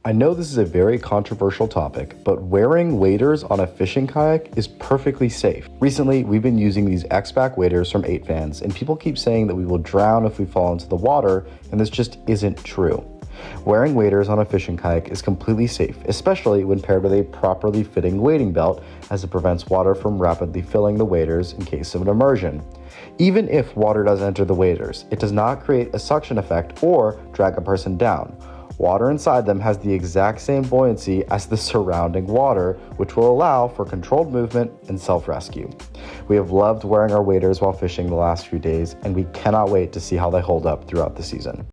I know this is a very controversial topic, but wearing waders on a fishing kayak is perfectly safe. Recently, we've been using these X-Back waders from 8 Fans, and people keep saying that we will drown if we fall into the water, and this just isn't true. Wearing waders on a fishing kayak is completely safe, especially when paired with a properly fitting wading belt, as it prevents water from rapidly filling the waders in case of an immersion. Even if water does enter the waders, it does not create a suction effect or drag a person down. Water inside them has the exact same buoyancy as the surrounding water, which will allow for controlled movement and self-rescue. We have loved wearing our waders while fishing the last few days, and we cannot wait to see how they hold up throughout the season.